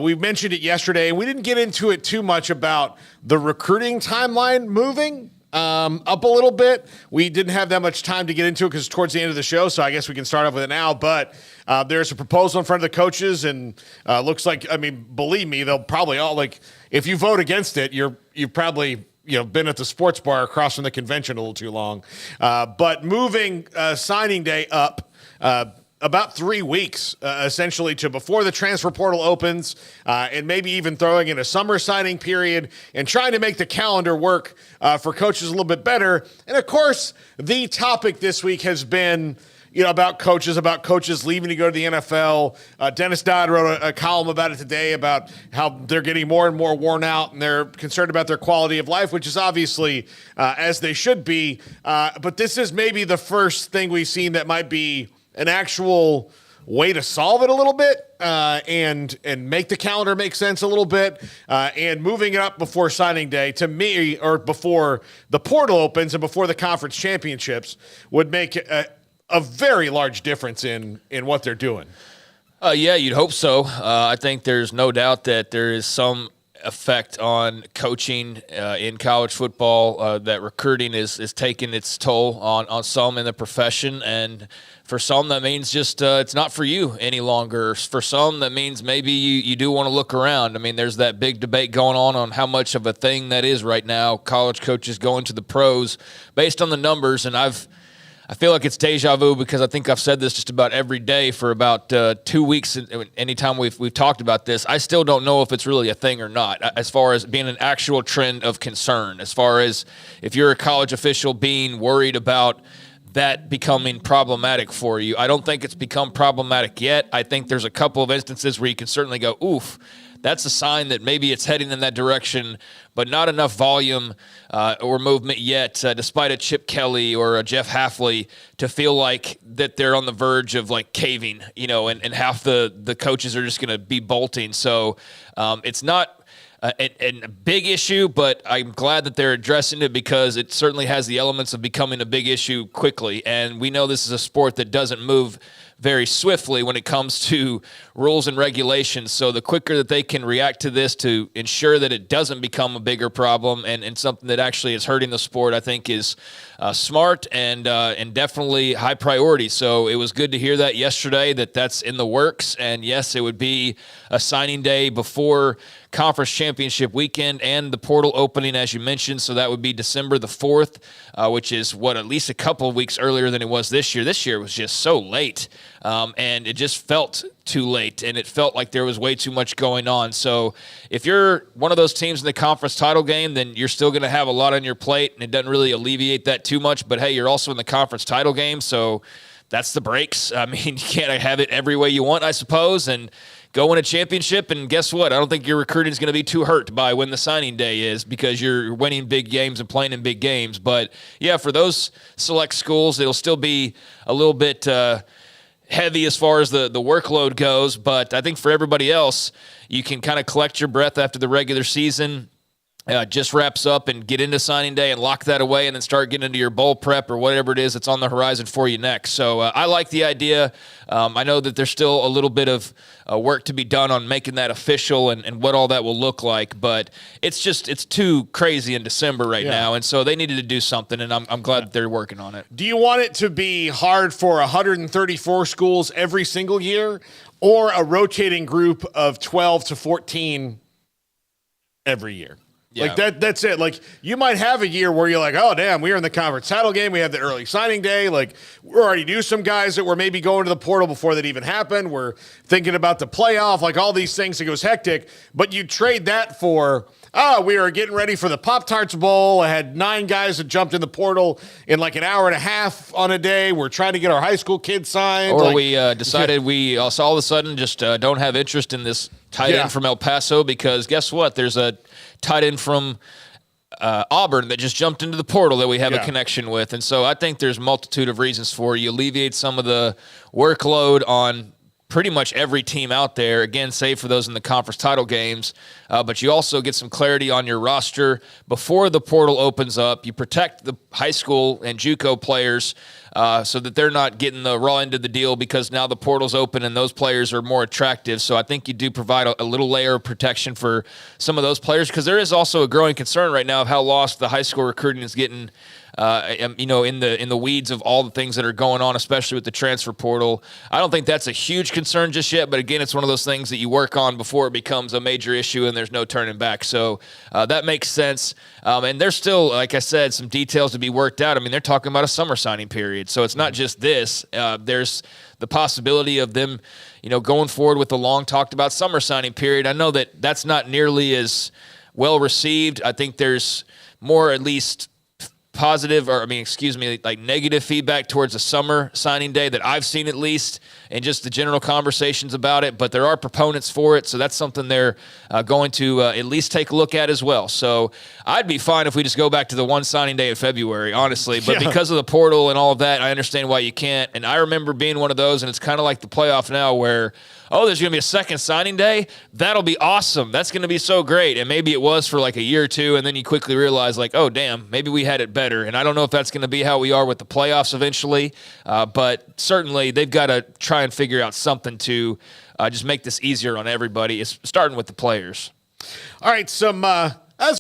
We mentioned it yesterday, and we didn't get into it too much about the recruiting timeline moving up a little bit. We didn't have that much time to get into it because it's towards the end of the show, so I guess we can start off with it now. But there's a proposal in front of the coaches, and looks like, I mean, believe me, they'll probably all, like, if you vote against it, you've probably been at the sports bar across from the convention a little too long. But moving signing day up about 3 weeks, essentially, to before the transfer portal opens, and maybe even throwing in a summer signing period and trying to make the calendar work for coaches a little bit better. And, of course, the topic this week has been about coaches leaving to go to the NFL. Dennis Dodd wrote a column about it today about how they're getting more and more worn out and they're concerned about their quality of life, which is obviously as they should be. But this is maybe the first thing we've seen that might be an actual way to solve it a little bit and make the calendar make sense a little bit, and moving it up before signing day, to me, or before the portal opens and before the conference championships, would make a very large difference in what they're doing. Yeah, you'd hope so. I think there's no doubt that there is some effect on coaching in college football, that recruiting is taking its toll on some in the profession. And for some, that means just it's not for you any longer. For some, that means maybe you do want to look around. I mean, there's that big debate going on how much of a thing that is right now, college coaches going to the pros based on the numbers. And I feel like it's deja vu because I think I've said this just about every day for about 2 weeks. Anytime we've talked about this, I still don't know if it's really a thing or not, as far as being an actual trend of concern, as far as if you're a college official being worried about that becoming problematic for you. I don't think it's become problematic yet. I think there's a couple of instances where you can certainly go, oof, that's a sign that maybe it's heading in that direction, but not enough volume or movement yet, despite a Chip Kelly or a Jeff Hafley, to feel like that they're on the verge of like caving, and half the coaches are just going to be bolting. So it's not a big issue, but I'm glad that they're addressing it because it certainly has the elements of becoming a big issue quickly. And we know this is a sport that doesn't move very swiftly when it comes to rules and regulations. So the quicker that they can react to this to ensure that it doesn't become a bigger problem and something that actually is hurting the sport, I think is smart and definitely high priority. So it was good to hear that yesterday, that's in the works. And yes, it would be a signing day before conference championship weekend and the portal opening, as you mentioned. So that would be December the 4th, which is at least a couple of weeks earlier than it was this year. This year was just so late. And it just felt too late, and it felt like there was way too much going on. So if you're one of those teams in the conference title game, then you're still going to have a lot on your plate, and it doesn't really alleviate that too much. But, hey, you're also in the conference title game, so that's the breaks. I mean, you can't have it every way you want, I suppose, and go win a championship, and guess what? I don't think your recruiting is going to be too hurt by when the signing day is because you're winning big games and playing in big games. But, yeah, for those select schools, it'll still be a little bit heavy as far as the workload goes, but I think for everybody else, you can kind of collect your breath after the regular season just wraps up and get into signing day and lock that away and then start getting into your bowl prep or whatever it is that's on the horizon for you next. So I like the idea. I know that there's still a little bit of work to be done on making that official and what all that will look like, but it's too crazy in December right now, and so they needed to do something, and I'm glad that they're working on it. Do you want it to be hard for 134 schools every single year, or a rotating group of 12 to 14 every year? Yeah. Like that's it. Like you might have a year where you're like, oh damn, we are in the conference title game. We have the early signing day. Like we already knew some guys that were maybe going to the portal before that even happened. We're thinking about the playoff, like all these things. It goes hectic, but you trade that for, we are getting ready for the Pop-Tarts Bowl. I had 9 guys that jumped in the portal in like an hour and a half on a day. We're trying to get our high school kids signed. Or we decided we all of a sudden just don't have interest in this tight end from El Paso because guess what? There's a tight end from Auburn that just jumped into the portal that we have a connection with. And so I think there's a multitude of reasons for it. You alleviate some of the workload on pretty much every team out there, again, save for those in the conference title games. But you also get some clarity on your roster before the portal opens up. You protect the high school and JUCO players so that they're not getting the raw end of the deal because now the portal's open and those players are more attractive. So I think you do provide a little layer of protection for some of those players, because there is also a growing concern right now of how lost the high school recruiting is getting. In the weeds of all the things that are going on, especially with the transfer portal. I don't think that's a huge concern just yet, but again, it's one of those things that you work on before it becomes a major issue and there's no turning back. So that makes sense. And there's still, like I said, some details to be worked out. I mean, they're talking about a summer signing period. So it's not just this. There's the possibility of them, going forward with the long talked about summer signing period. I know that that's not nearly as well received. I think there's more, at least, like negative feedback towards a summer signing day that I've seen, at least, and just the general conversations about it. But there are proponents for it, so that's something they're going to at least take a look at as well. So I'd be fine if we just go back to the one signing day in February, honestly. But because of the portal and all of that, I understand why you can't. And I remember being one of those, and it's kind of like the playoff now where, there's going to be a second signing day? That'll be awesome. That's going to be so great. And maybe it was for like a year or two, and then you quickly realize, like, oh, damn, maybe we had it better. And I don't know if that's going to be how we are with the playoffs eventually, but certainly they've got to try and figure out something to just make this easier on everybody. It's starting with the players. All right, some